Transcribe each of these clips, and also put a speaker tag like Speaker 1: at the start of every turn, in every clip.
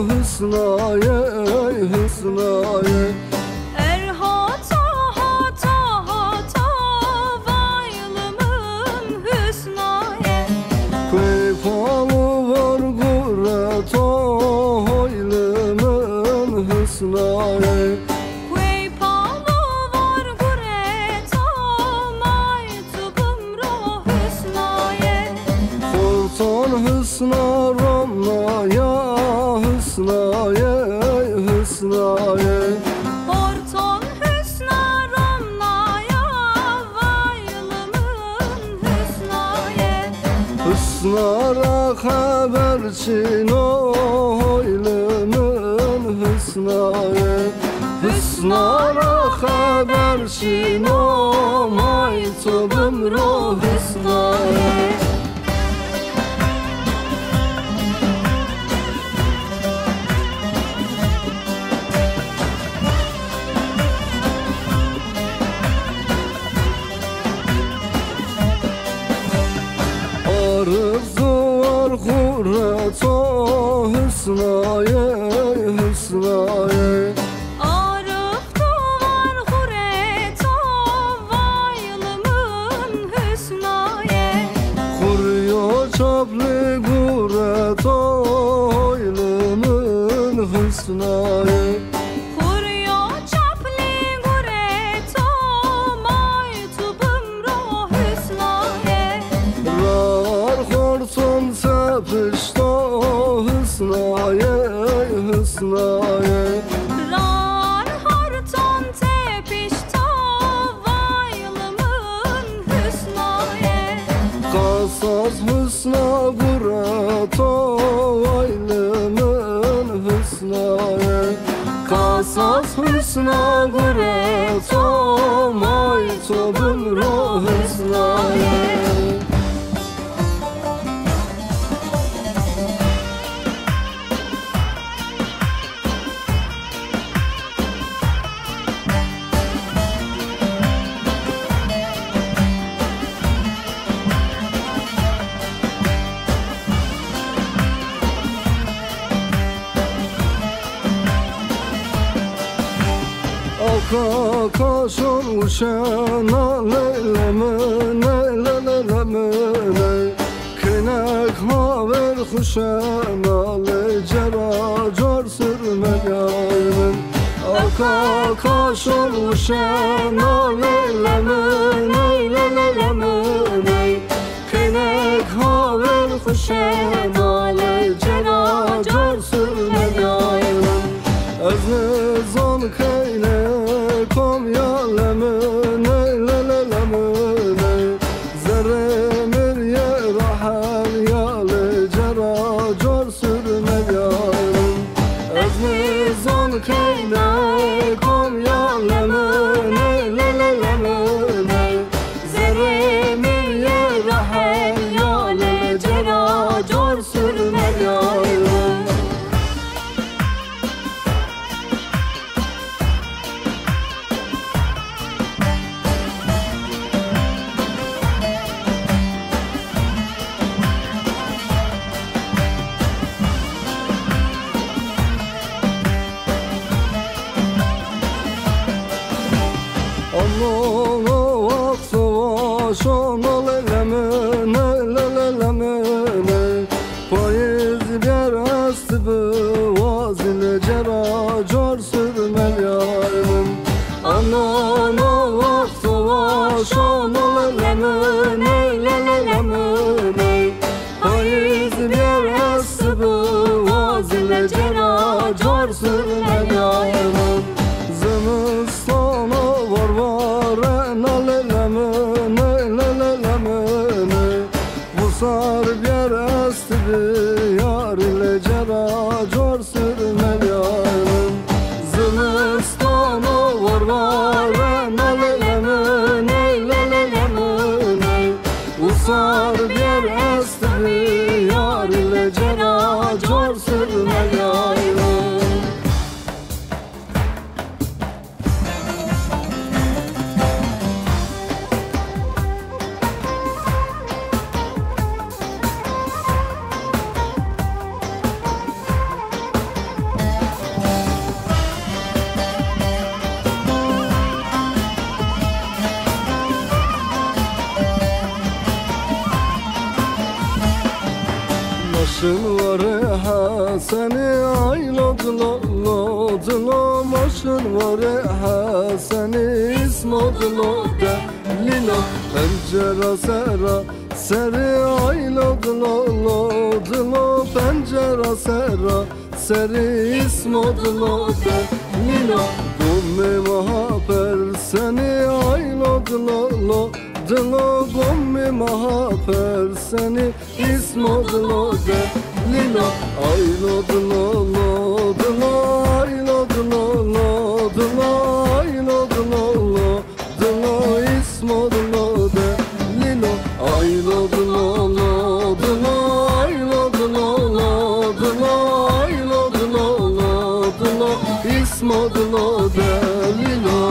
Speaker 1: hısnaye hısnaye.
Speaker 2: Erhata hata hata vaylımın hüsnaye.
Speaker 1: Kıypalı var gureto hoylımın hısnaye.
Speaker 2: Kuypalı var gureto maytubum roh hüsnaye.
Speaker 1: Furtan hısna ramnaya hısnaye hısnaye.
Speaker 2: Horton hüsna ramnaya vaylımın hüsnaye.
Speaker 1: Hısnara haberçin o hoylımın hısnaye. Hısnara haberçin o maytubum ruh hısnaye. Arzu var gureto hısnaye hısnaye.
Speaker 2: Arıftı var hureto vaylımın hüsnaye.
Speaker 1: Kuryo çaplı gureto hoylımın hısnaye.
Speaker 2: Kuryo çapli gureto maytubum roh hüsnaye.
Speaker 1: Rar hortum sepişto hısnaye hısnaye.
Speaker 2: Rar horton tepişto vaylımın hüsnaye.
Speaker 1: Kasas hısna gureto hoylımın hısnaye. Kasas hısna gureto maytubum ruh hısnaye. Kaşon uşana leylemene leylemene. Kınak haber kuşana leycera car sürme yaymen. Kaşon uşana leylemene leylemene. Kınak haber kuşana leycera car sürme yaymen. Ez nizam keyle kom ya lemene lemene. Zerre mir ye rahal ya le cera car sürme yayın. Ez nizam keyle kom ya lemene lemene. Zerre mir ye rahal ya le cera car sürme yayın. Allah'a vaksı vaşona lelemene lelemene. Payız bir astıbı vazile cera car sürmel yayın. Allah'a vaksı vaşona lelemene lelemene. Payız bir astıbı vazile cera car sürmel yayın. Zımistana var var lelelemene lelelemene. Maşın var ha seni aylo dilo lo dilo Maşın var ha seni ismo dilo de lilo Pencere sera seri aylo dilo lo dilo Pencere sera seri ismo dilo de lilo Gommi mahaper seni aylo dilo lo dilo Gommi mahaper seni ismo dilo de lilo Aylo dilo lo dilo aylo dilo lo dilo aylo dilo lo dilo ismo dilo de lilo Aylo dilo lo dilo aylo dilo lo dilo aylo dilo lo dilo ismo dilo de lilo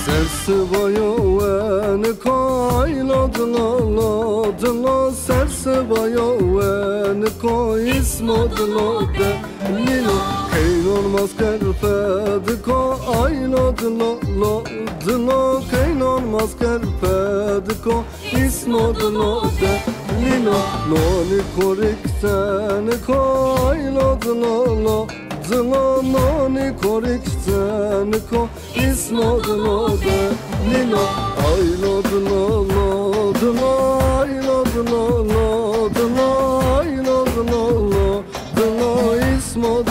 Speaker 1: Sersivayo ven koylo dilo lo dilo Sersivayo ven koy ismo dilo de lilo Keynon masker pediko aylo dilo lo dilo Keynon masker pediko ismo dilo de lilo Noni korikten koylo dilo lo dilo Noni korikten ko ismo dilo de lilo Aylo dilo lo dilo aylo dilo lo dilo aylo dilo lo dilo ismo